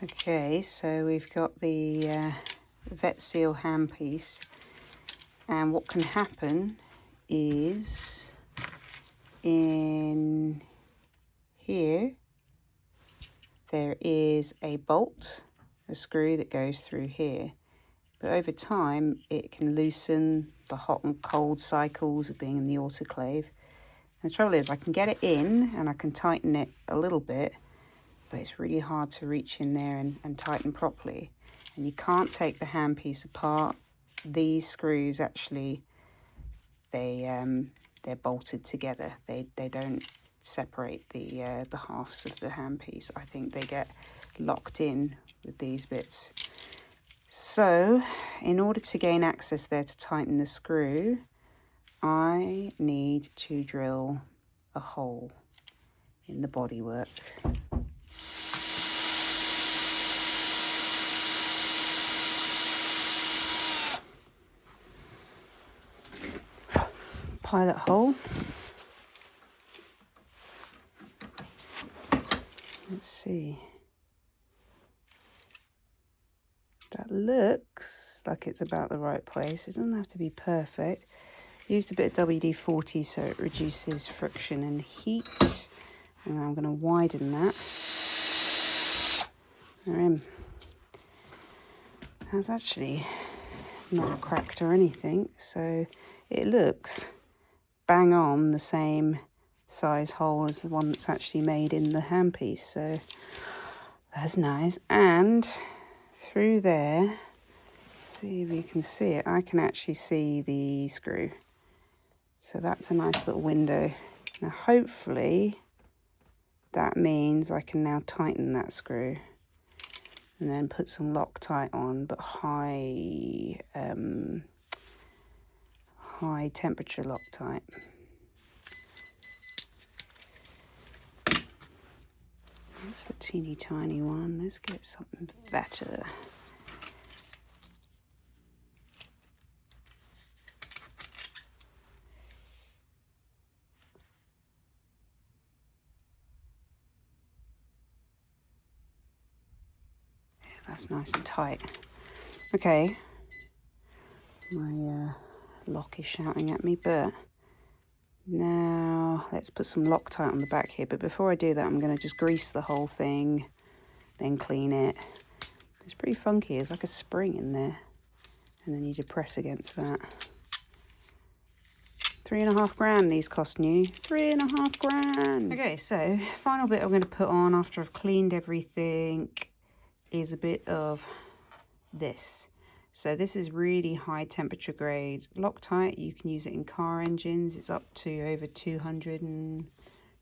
Okay, so we've got the Vetseal handpiece, and what can happen is in here there is a bolt, a screw that goes through here, but over time it can loosen the hot and cold cycles of being in the autoclave. And the trouble is I can get it in and I can tighten it a little bit, but it's really hard to reach in there and tighten properly. And you can't take the handpiece apart. These screws actually, they're bolted together. They don't separate the halves of the handpiece. I think they get locked in with these bits. So in order to gain access there to tighten the screw, I need to drill a hole in the bodywork. Pilot hole. Let's see. That looks like it's about the right place. It doesn't have to be perfect. Used a bit of WD-40 so it reduces friction and heat. And I'm going to widen that. They're in. That's actually not cracked or anything, so it looks bang on the same size hole as the one that's actually made in the handpiece, so that's nice. And through there, see if you can see it, I can actually see the screw, so that's a nice little window. Now hopefully that means I can now tighten that screw and then put some Loctite on, but high temperature Loctite. That's the teeny tiny one. Let's get something better. Yeah, that's nice and tight. Okay, my lock is shouting at me, but now let's put some Loctite on the back here. But before I do that, I'm going to just grease the whole thing, then clean it. It's pretty funky. There's like a spring in there, and then you depress against that. 3.5 grand these cost new. 3.5 grand. Okay, so final bit I'm going to put on after I've cleaned everything is a bit of this. So this is really high temperature grade Loctite. You can use it in car engines. It's up to over 200 and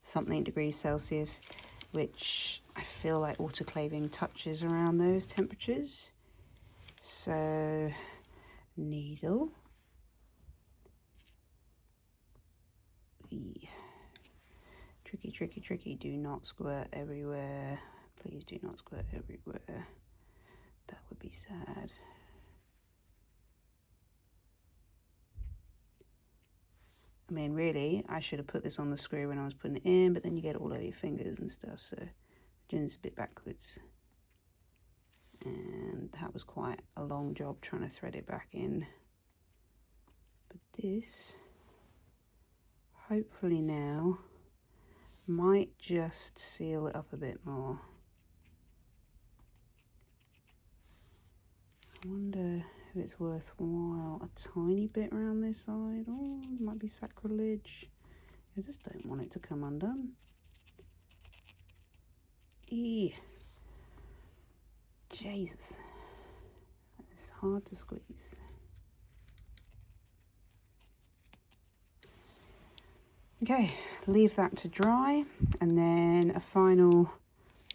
something degrees Celsius, which I feel like autoclaving touches around those temperatures. So needle. Tricky, tricky, tricky. Do not squirt everywhere. Please do not squirt everywhere. That would be sad. I mean, really, I should have put this on the screw when I was putting it in, but then you get it all over your fingers and stuff, so doing this a bit backwards. And that was quite a long job trying to thread it back in. But this, hopefully now, might just seal it up a bit more. I wonder if it's worthwhile a tiny bit around this side. Oh, it might be sacrilege. I just don't want it to come undone. Eee. Jesus. It's hard to squeeze. Okay, leave that to dry, and then a final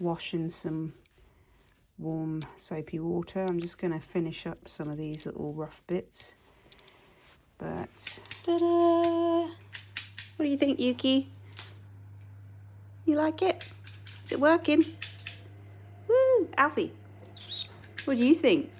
wash in some warm soapy water. I'm just going to finish up some of these little rough bits. But ta-da! What do you think, Yuki? You like it? Is it working? Woo! Alfie, what do you think?